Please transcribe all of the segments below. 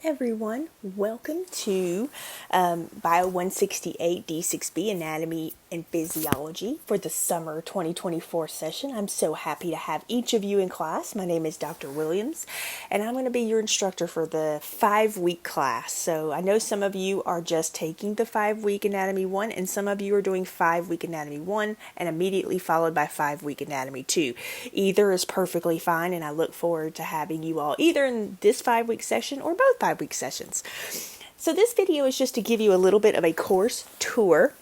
everyone, welcome to Bio 168 D6B Anatomy and Physiology for the summer 2024 session. I'm so happy to have each of you in class. My name is Dr. Williams and I'm going to be your instructor for the 5-week class. So I know some of you are just taking the 5-week Anatomy 1 and some of you are doing 5-week Anatomy 1 and immediately followed by 5-week Anatomy 2. Either is perfectly fine and I look forward to having you all either in this 5-week session or both 5-week sessions. So this video is just to give you a little bit of a course tour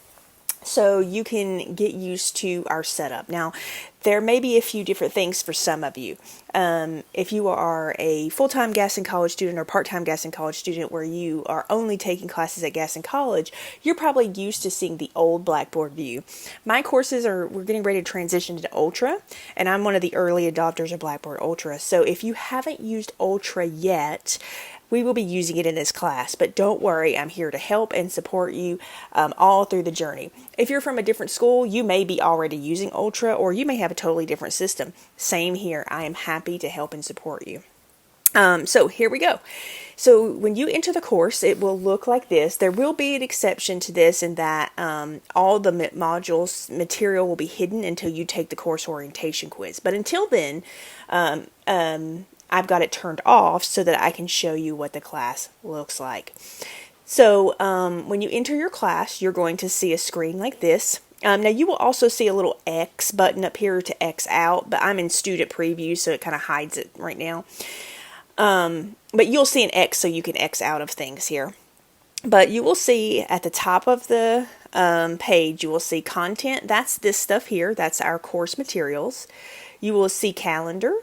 so you can get used to our setup. Now, there may be a few different things for some of you. If you are a full-time Gaston College student or part-time Gaston College student where you are only taking classes at Gaston College, you're probably used to seeing the old Blackboard view. My courses we're getting ready to transition to Ultra, and I'm one of the early adopters of Blackboard Ultra. So if you haven't used Ultra yet, we will be using it in this class, but don't worry, I'm here to help and support you all through the journey. If you're from a different school, you may be already using Ultra, or you may have a totally different system. Same here, I am happy to help and support you. So here we go. So when you enter the course, it will look like this. There will be an exception to this in that all the modules material will be hidden until you take the course orientation quiz. But until then, I've got it turned off so that I can show you what the class looks like. So when you enter your class, you're going to see a screen like this. Now you will also see a little X button up here to X out, but I'm in student preview, so it kind of hides it right now. But you'll see an X so you can X out of things here. But you will see at the top of the page, you will see content. That's this stuff here. That's our course materials. You will see calendar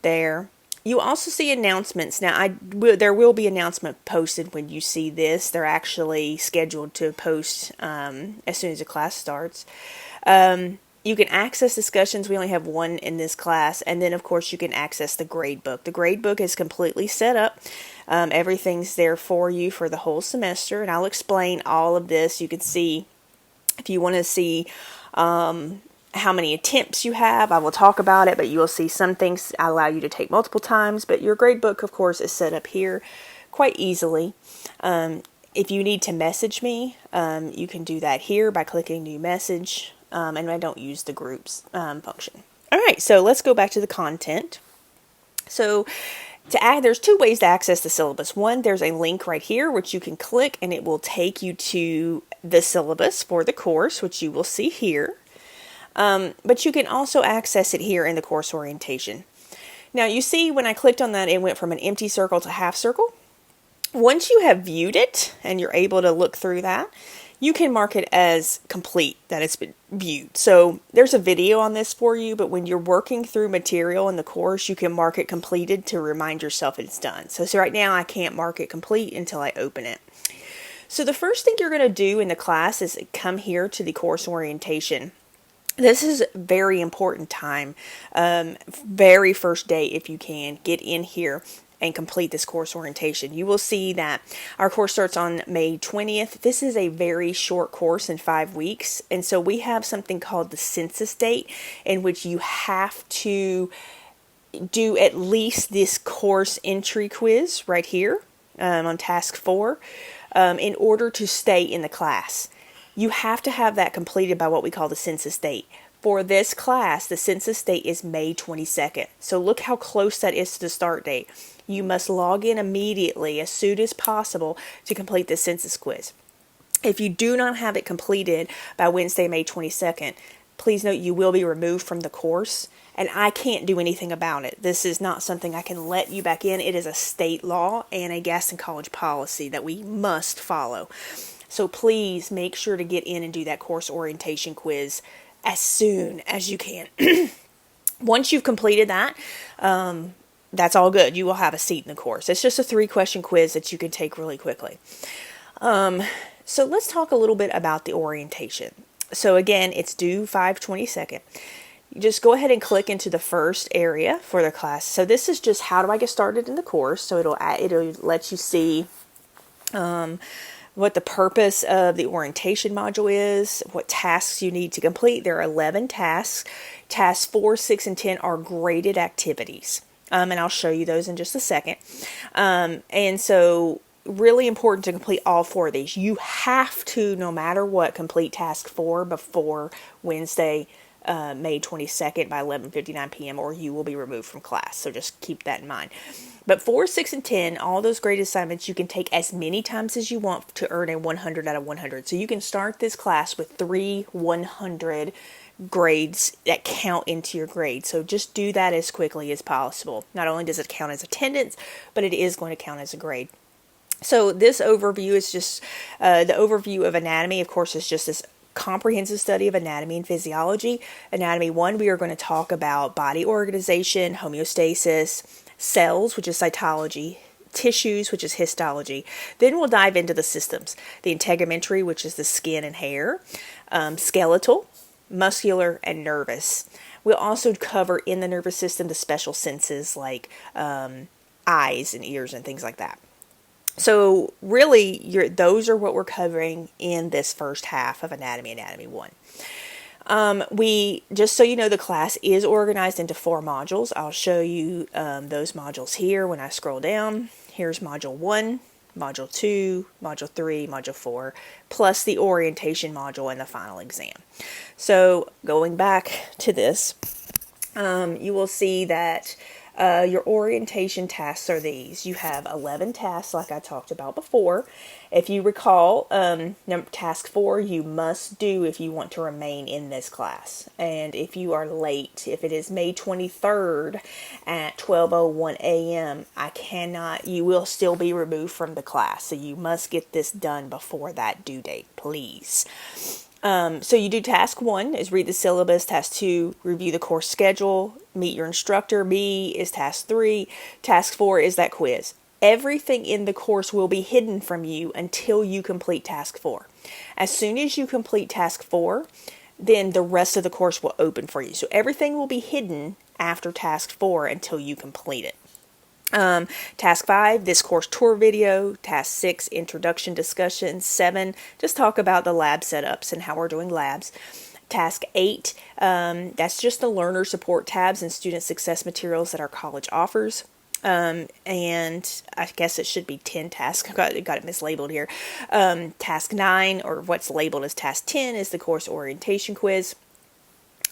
there. You also see announcements. Now, there will be announcement posted when you see this. They're actually scheduled to post as soon as the class starts. You can access discussions. We only have one in this class. And then, of course, you can access the grade book. The grade book is completely set up. Everything's there for you for the whole semester. And I'll explain all of this. You can see, if you want to see how many attempts you have, I will talk about it, but you will see some things I allow you to take multiple times, but your grade book, of course, is set up here quite easily. If you need to message me, you can do that here by clicking new message, and I don't use the groups function. All right, so let's go back to the content. So there's two ways to access the syllabus. One, there's a link right here, which you can click, and it will take you to the syllabus for the course, which you will see here. But you can also access it here in the course orientation. Now you see when I clicked on that, it went from an empty circle to half circle. Once you have viewed it and you're able to look through that, you can mark it as complete, that it's been viewed. So there's a video on this for you, but when you're working through material in the course, you can mark it completed to remind yourself it's done. So right now I can't mark it complete until I open it. So the first thing you're going to do in the class is come here to the course orientation. This is a very important time, very first day if you can, get in here and complete this course orientation. You will see that our course starts on May 20th. This is a very short course in 5 weeks, and so we have something called the census date in which you have to do at least this course entry quiz right here on task 4 in order to stay in the class. You have to have that completed by what we call the census date. For this class, the census date is May 22nd. So look how close that is to the start date. You must log in immediately as soon as possible to complete the census quiz. If you do not have it completed by Wednesday, May 22nd, please note you will be removed from the course, and I can't do anything about it. This is not something I can let you back in. It is a state law and a Gaston College policy that we must follow. So please make sure to get in and do that course orientation quiz as soon as you can. Once you've completed that, that's all good. You will have a seat in the course. It's just a 3-question quiz that you can take really quickly. So let's talk a little bit about the orientation. So again, it's due 5/22. You just go ahead and click into the first area for the class. So this is just how do I get started in the course. So it'll let you see what the purpose of the orientation module is, what tasks you need to complete. There are 11 tasks. Tasks 4, 6, and 10 are graded activities. And I'll show you those in just a second. And so really important to complete all 4 of these. You have to, no matter what, complete task 4 before Wednesday, May 22nd by 11:59 p.m. or you will be removed from class. So just keep that in mind. But 4, 6, and 10, all those grade assignments, you can take as many times as you want to earn a 100 out of 100. So you can start this class with 3 100 grades that count into your grade. So just do that as quickly as possible. Not only does it count as attendance, but it is going to count as a grade. So this overview is just the overview of anatomy. Of course, is just this comprehensive study of anatomy and physiology. Anatomy 1, we are going to talk about body organization, homeostasis, cells, which is cytology, tissues, which is histology. Then we'll dive into the systems, the integumentary, which is the skin and hair, skeletal, muscular, and nervous. We'll also cover in the nervous system the special senses like eyes and ears and things like that. So really, those are what we're covering in this first half of Anatomy 1. We, just so you know, the class is organized into 4 modules. I'll show you those modules here when I scroll down. Here's Module 1, Module 2, Module 3, Module 4, plus the orientation module and the final exam. So going back to this, you will see that your orientation tasks are these. You have 11 tasks like I talked about before. If you recall, task 4 you must do if you want to remain in this class. And if you are late, if it is May 23rd at 12:01 a.m., you will still be removed from the class. So you must get this done before that due date, please. So you do task 1 is read the syllabus, task 2, review the course schedule, meet your instructor. B is task 3, task 4 is that quiz. Everything in the course will be hidden from you until you complete task 4. As soon as you complete task 4, then the rest of the course will open for you. So everything will be hidden after task 4 until you complete it. Task 5, this course tour video. Task 6, introduction discussion. 7, just talk about the lab setups and how we're doing labs. Task 8, that's just the learner support tabs and student success materials that our college offers. And I guess it should be 10 tasks. I got it mislabeled here. Task 9, or what's labeled as task 10, is the course orientation quiz.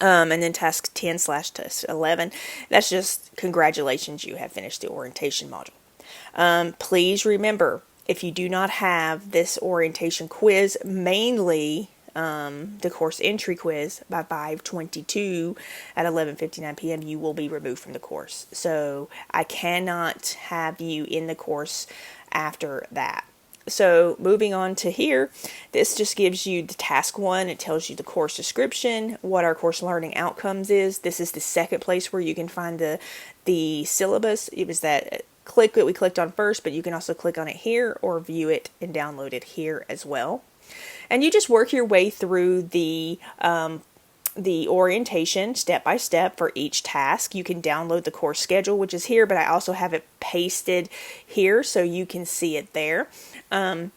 And then task 10/task 11, that's just congratulations, you have finished the orientation module. Please remember, if you do not have this orientation quiz, mainly the course entry quiz, by 5:22 at 11:59 p.m., you will be removed from the course. So I cannot have you in the course after that. So moving on to here, this just gives you the task 1. It tells you the course description, what our course learning outcomes is. This is the second place where you can find the syllabus. It was that click that we clicked on first, but you can also click on it here or view it and download it here as well. And you just work your way through the orientation step by step for each task. You can download the course schedule, which is here, but I also have it pasted here so you can see it there. And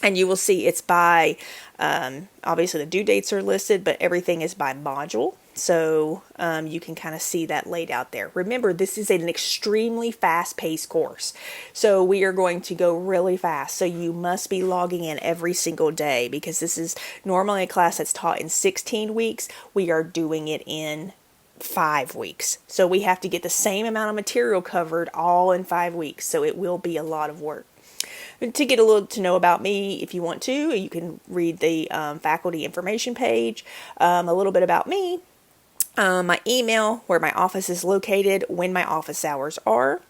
you will see it's by, obviously the due dates are listed, but everything is by module. So you can kind of see that laid out there. Remember, this is an extremely fast-paced course. So we are going to go really fast. So you must be logging in every single day, because this is normally a class that's taught in 16 weeks. We are doing it in 5 weeks. So we have to get the same amount of material covered all in 5 weeks. So it will be a lot of work. To get a little to know about me, if you want to, you can read the faculty information page, a little bit about me, my email, where my office is located, when my office hours are.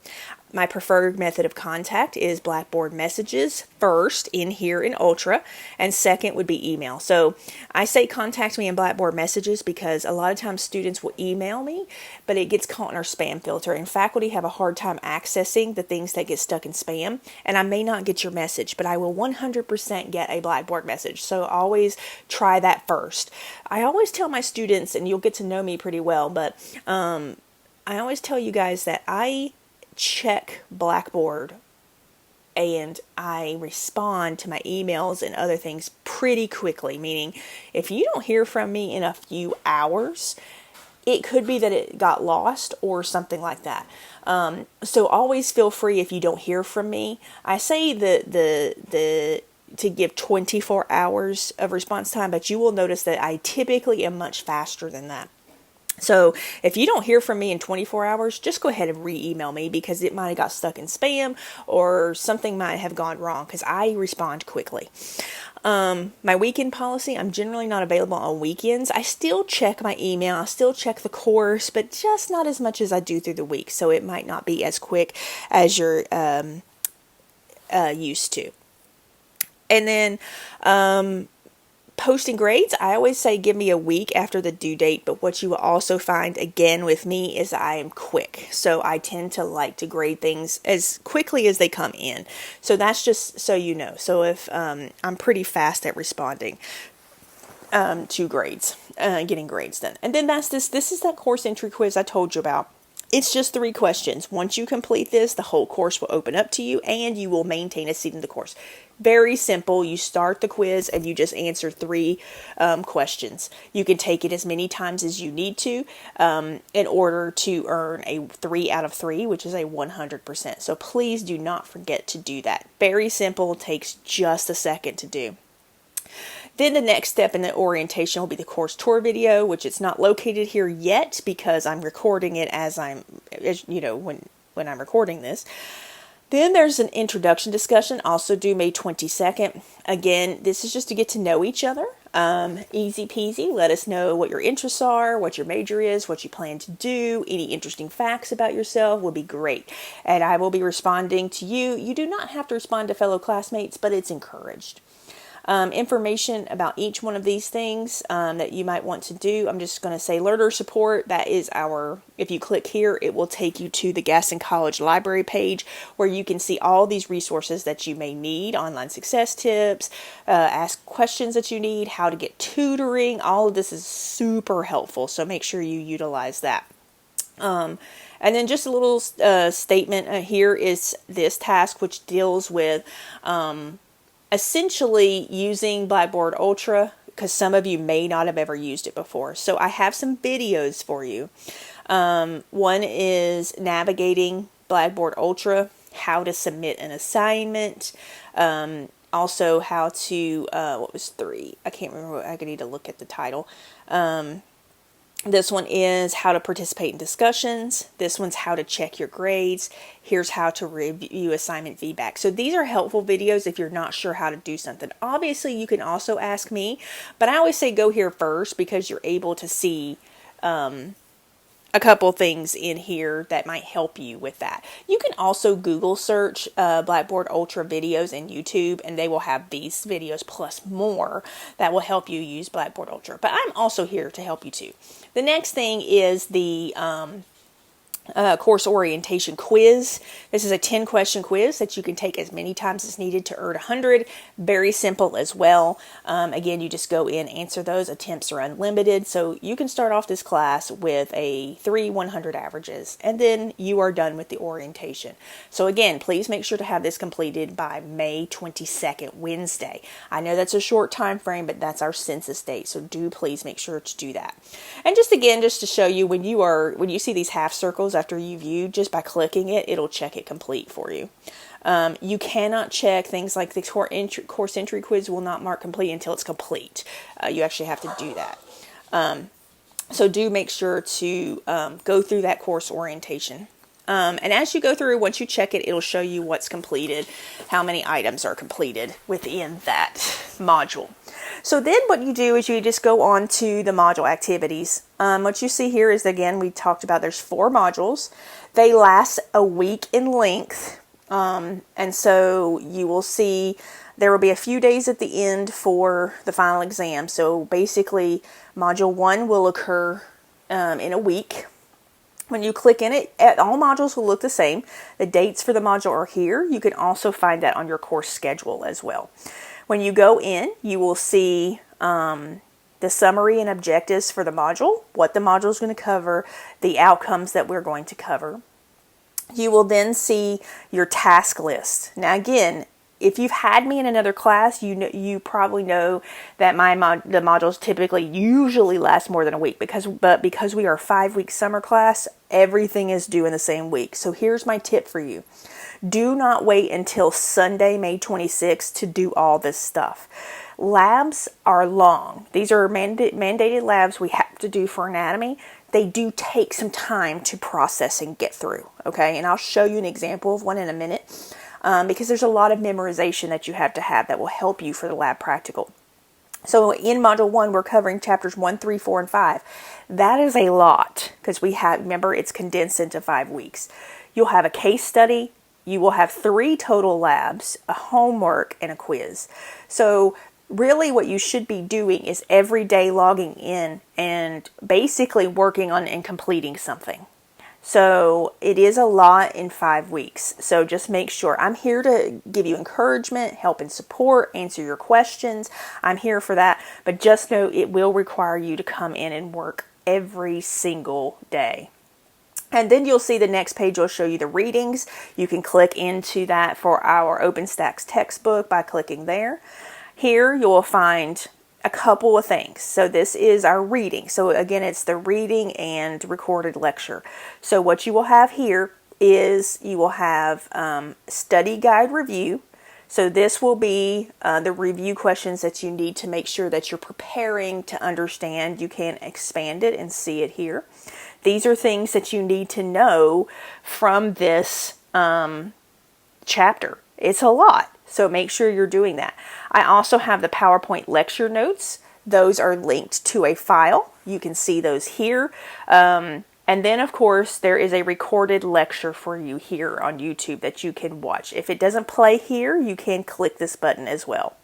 My preferred method of contact is Blackboard messages, first in here in Ultra, and second would be email. So I say contact me in Blackboard messages because a lot of times students will email me, but it gets caught in our spam filter, and faculty have a hard time accessing the things that get stuck in spam, and I may not get your message, but I will 100% get a Blackboard message. So always try that first. I always tell my students, and you'll get to know me pretty well, but I always tell you guys that I check Blackboard and I respond to my emails and other things pretty quickly, meaning if you don't hear from me in a few hours, it could be that it got lost or something like that. So always feel free if you don't hear from me. I say to give 24 hours of response time, but you will notice that I typically am much faster than that. So if you don't hear from me in 24 hours, just go ahead and re-email me, because it might have got stuck in spam or something might have gone wrong, because I respond quickly. My weekend policy, I'm generally not available on weekends. I still check my email, I still check the course, but just not as much as I do through the week. So it might not be as quick as you're used to. And then posting grades, I always say give me a week after the due date, but what you will also find again with me is I am quick. So I tend to like to grade things as quickly as they come in. So that's just so you know. So if I'm pretty fast at responding to grades, getting grades done. And then this is that course entry quiz I told you about. It's just 3 questions. Once you complete this, the whole course will open up to you and you will maintain a seat in the course. Very simple. You start the quiz and you just answer 3 questions. You can take it as many times as you need to in order to earn a 3 out of 3, which is a 100%. So please do not forget to do that. Very simple. Takes just a second to do. Then the next step in the orientation will be the course tour video, which it's not located here yet because I'm recording it when I'm recording this. Then there's an introduction discussion, also due May 22nd. Again, this is just to get to know each other. Easy peasy. Let us know what your interests are, what your major is, what you plan to do. Any interesting facts about yourself would be great. And I will be responding to you. You do not have to respond to fellow classmates, but it's encouraged. Information about each one of these things that you might want to do. I'm just going to say learner support. That is if you click here, it will take you to the Gaston College library page where you can see all these resources that you may need, online success tips, ask questions that you need, how to get tutoring. All of this is super helpful, so make sure you utilize that. And then just a little statement here is this task, which deals with essentially using Blackboard Ultra, because some of you may not have ever used it before. So I have some videos for you. One is navigating Blackboard Ultra, how to submit an assignment, also how to, what was 3? I can't remember. I need to look at the title. This one is how to participate in discussions. This one's how to check your grades. Here's how to review assignment feedback. So these are helpful videos if you're not sure how to do something. Obviously, you can also ask me, but I always say go here first because you're able to see a couple things in here that might help you with that. You can also Google search Blackboard Ultra videos in YouTube, and they will have these videos plus more that will help you use Blackboard Ultra. But I'm also here to help you too. The next thing is the course orientation quiz. This is a 10-question quiz that you can take as many times as needed to earn 100. Very simple as well. Again, you just go in, answer those. Attempts are unlimited, so you can start off this class with a 100 averages, and then you are done with the orientation. So again, please make sure to have this completed by May 22nd, Wednesday. I know that's a short time frame, but that's our census date, so do please make sure to do that. And just to show you, when you see these half circles after you view, just by clicking it, it'll check it complete for you. You cannot check things like the course entry quiz will not mark complete until it's complete. You actually have to do that. So do make sure to go through that course orientation. And as you go through, once you check it, it'll show you what's completed, how many items are completed within that module. So then what you do is you just go on to the module activities. What you see here is, again, we talked about there's 4 modules. They last a week in length. And so you will see there will be a few days at the end for the final exam. So basically, module 1 will occur in a week. When you click in it, all modules will look the same. The dates for the module are here. You can also find that on your course schedule as well. When you go in, you will see the summary and objectives for the module, what the module is going to cover, the outcomes that we're going to cover. You will then see your task list. Now again, if you've had me in another class, you probably know that the modules typically usually last more than a week, but because we are a 5-week summer class, everything is due in the same week. So here's my tip for you. Do not wait until Sunday, May 26th to do all this stuff. Labs are long. These are mandated labs we have to do for anatomy. They do take some time to process and get through, okay? And I'll show you an example of one in a minute, because there's a lot of memorization that you have to have that will help you for the lab practical. So in Module 1, we're covering chapters 1, 3, 4, and 5. That is a lot, because remember, it's condensed into 5 weeks. You'll have a case study. You will have 3 total labs, a homework, and a quiz. So really what you should be doing is every day logging in and basically working on and completing something. So it is a lot in 5 weeks. So just make sure. I'm here to give you encouragement, help and support, answer your questions. I'm here for that. But just know it will require you to come in and work every single day. And then you'll see the next page will show you the readings. You can click into that for our OpenStax textbook by clicking there. Here you will find a couple of things. So this is our reading. So again, it's the reading and recorded lecture. So what you will have here is you will have study guide review. So this will be the review questions that you need to make sure that you're preparing to understand. You can expand it and see it here. These are things that you need to know from this chapter. It's a lot, so make sure you're doing that. I also have the PowerPoint lecture notes. Those are linked to a file. You can see those here. And then, of course, there is a recorded lecture for you here on YouTube that you can watch. If it doesn't play here, you can click this button as well.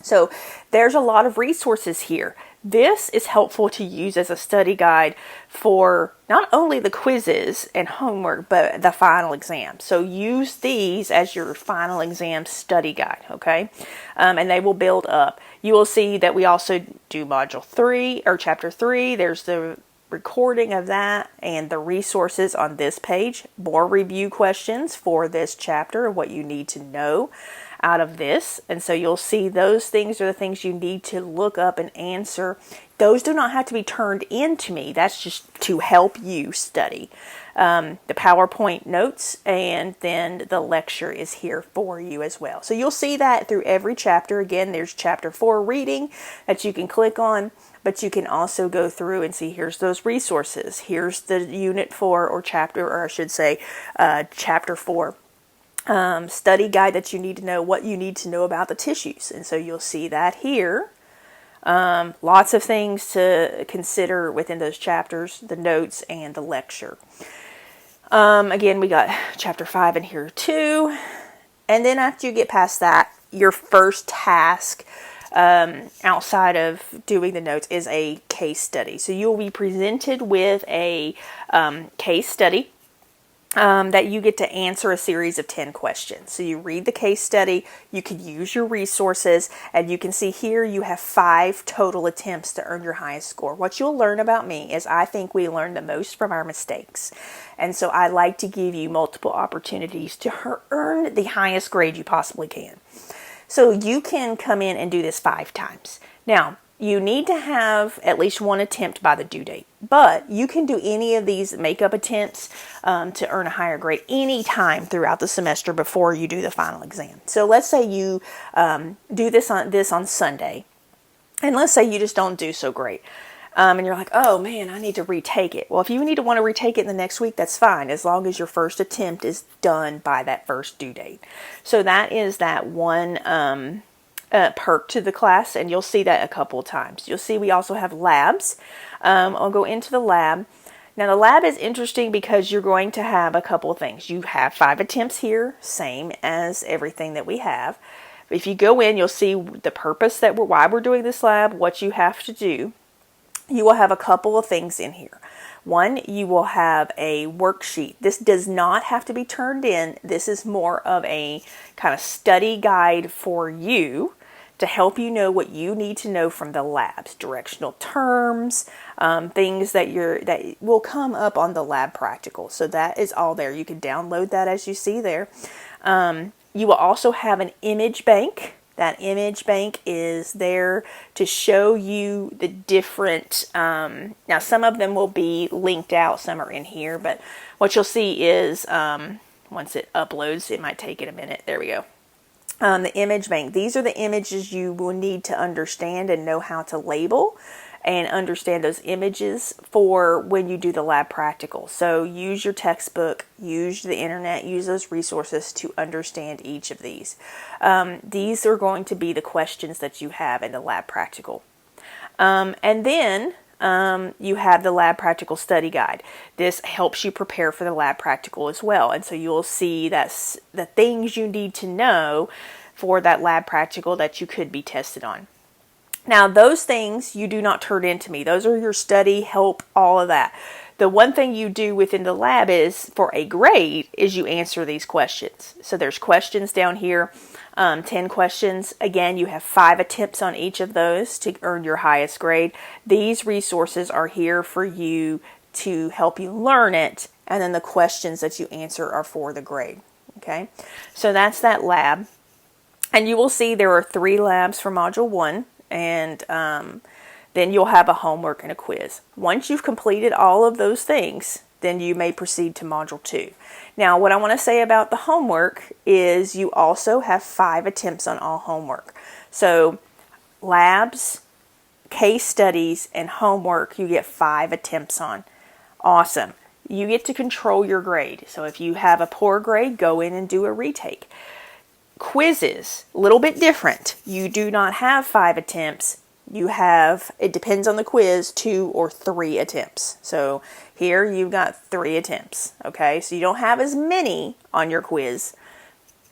So there's a lot of resources here. This is helpful to use as a study guide for not only the quizzes and homework, but the final exam. So use these as your final exam study guide, okay? And they will build up. You will see that we also do Module 3 or Chapter 3. There's the recording of that and the resources on this page. More review questions for this chapter, what you need to know out of this. And so you'll see those things are the things you need to look up and answer. Those do not have to be turned in to me. That's just to help you study. The PowerPoint notes and then the lecture is here for you as well. So you'll see that through every chapter. Again, there's Chapter 4 reading that you can click on, but you can also go through and see here's those resources. Here's the Unit 4 or chapter, or I should say Chapter 4. Study guide that you need to know what you need to know about the tissues. And so you'll see that here. Lots of things to consider within those chapters, the notes and the lecture. Again, we got Chapter 5 in here too. And then after you get past that, your first task outside of doing the notes is a case study. So you'll be presented with a case study. That you get to answer a series of 10 questions. So you read the case study, you can use your resources, and you can see here you have 5 total attempts to earn your highest score. What you'll learn about me is I think we learn the most from our mistakes. And so I like to give you multiple opportunities to earn the highest grade you possibly can. So you can come in and do this 5 times. Now, you need to have at least 1 attempt by the due date, but you can do any of these makeup attempts to earn a higher grade any time throughout the semester before you do the final exam. So let's say you do this on Sunday, and let's say you just don't do so great, and you're like, oh man, I need to retake it. Well, if you want to retake it in the next week, that's fine, as long as your first attempt is done by that first due date. So that is that one perk to the class, and you'll see that a couple of times. You'll see we also have labs. I'll go into the lab. Now the lab is interesting because you're going to have a couple of things. You have 5 attempts here, same as everything that we have. If you go in, you'll see the purpose why we're doing this lab, what you have to do. You will have a couple of things in here. One, you will have a worksheet. This does not have to be turned in. This is more of a kind of study guide for you to help you know what you need to know from the labs, directional terms, things that will come up on the lab practical. So that is all there. You can download that as you see there. You will also have an image bank. That image bank is there to show you the different, now some of them will be linked out, some are in here, but what you'll see is, once it uploads, it might take it a minute. There we go. The image bank. These are the images you will need to understand and know how to label and understand those images for when you do the lab practical. So use your textbook, use the internet, use those resources to understand each of these. These are going to be the questions that you have in the lab practical. And then you have the lab practical study guide. This helps you prepare for the lab practical as well. And so you'll see that's the things you need to know for that lab practical that you could be tested on. Now, those things you do not turn into me. Those are your study help, all of that. The one thing you do within the lab is, for a grade, is you answer these questions. So there's questions down here, 10 questions. Again, you have 5 attempts on each of those to earn your highest grade. These resources are here for you to help you learn it, and then the questions that you answer are for the grade. Okay, so that's that lab. And you will see there are 3 labs for Module 1. And then you'll have a homework and a quiz. Once you've completed all of those things, then you may proceed to Module 2. Now, what I want to say about the homework is you also have 5 attempts on all homework. So labs, case studies, and homework you get 5 attempts on. Awesome. You get to control your grade. So if you have a poor grade, go in and do a retake. Quizzes, a little bit different. You do not have 5 attempts. You have, it depends on the quiz, 2 or 3 attempts. So here you've got 3 attempts. Okay, so you don't have as many on your quiz,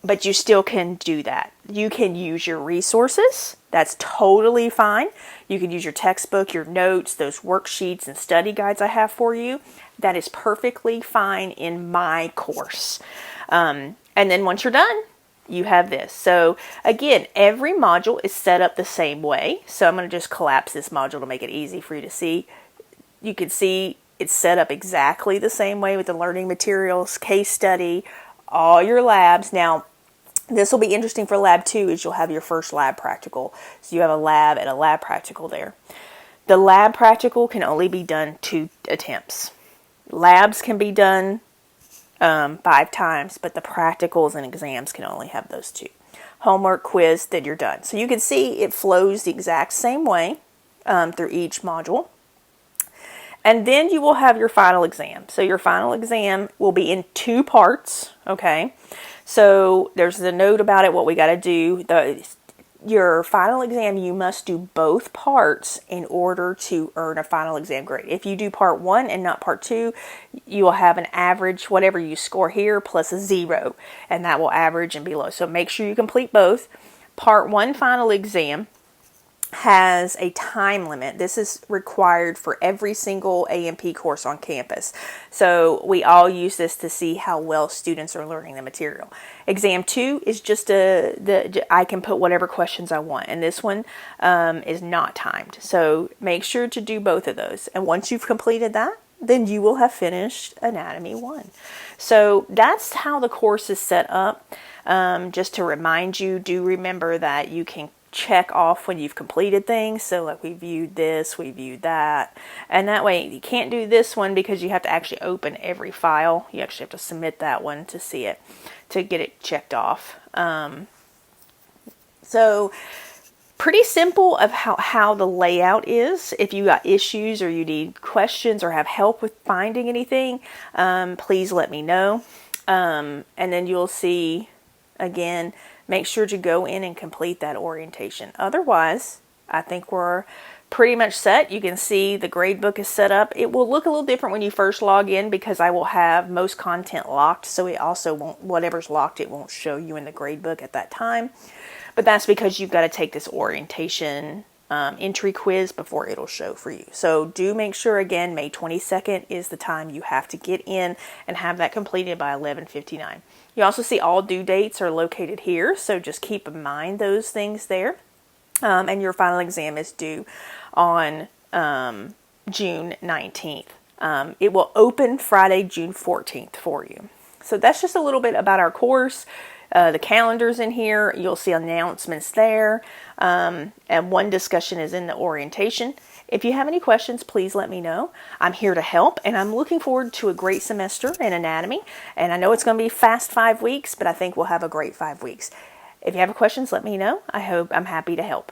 but you still can do that. You can use your resources. That's totally fine. You can use your textbook, your notes, those worksheets and study guides I have for you. That is perfectly fine in my course. And then once you're done, you have this. So again, every module is set up the same way. So I'm going to just collapse this module to make it easy for you to see. You can see it's set up exactly the same way with the learning materials, case study, all your labs. Now, this will be interesting for lab 2 is you'll have your first lab practical. So you have a lab and a lab practical there. The lab practical can only be done 2 attempts. Labs can be done 5 times, but the practicals and exams can only have those 2. Homework, quiz, then you're done. So you can see it flows the exact same way through each module. And then you will have your final exam. So your final exam will be in 2 parts, okay? So there's the note about it, what we got to do. Your final exam, you must do both parts in order to earn a final exam grade. If you do part 1 and not part 2, you will have an average, whatever you score here, plus a 0, and that will average and be low. So make sure you complete both. Part 1 final exam has a time limit. This is required for every single A&P course on campus. So we all use this to see how well students are learning the material. Exam 2 is just I can put whatever questions I want, and this one is not timed. So make sure to do both of those. And once you've completed that, then you will have finished Anatomy 1. So that's how the course is set up. Just to remind you, do remember that you can check off when you've completed things. So like we viewed this, we viewed that, and that way you can't do this one because you have to actually open every file. You actually have to submit that one to see it, to get it checked off. So pretty simple of how the layout is. If you got issues or you need questions or have help with finding anything, please let me know. And then you'll see, again, make sure to go in and complete that orientation. Otherwise, I think we're pretty much set. You can see the gradebook is set up. It will look a little different when you first log in because I will have most content locked. So it also won't, whatever's locked, it won't show you in the gradebook at that time. But that's because you've got to take this orientation entry quiz before it'll show for you. So do make sure, again, May 22nd is the time you have to get in and have that completed by 11:59. You also see all due dates are located here, so just keep in mind those things there. And your final exam is due on June 19th. It will open Friday, June 14th for you. So that's just a little bit about our course. The calendar's in here. You'll see announcements there. And one discussion is in the orientation. If you have any questions, please let me know. I'm here to help, and I'm looking forward to a great semester in anatomy. And I know it's going to be fast 5 weeks, but I think we'll have a great 5 weeks. If you have questions, let me know. I'm happy to help.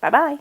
Bye-bye.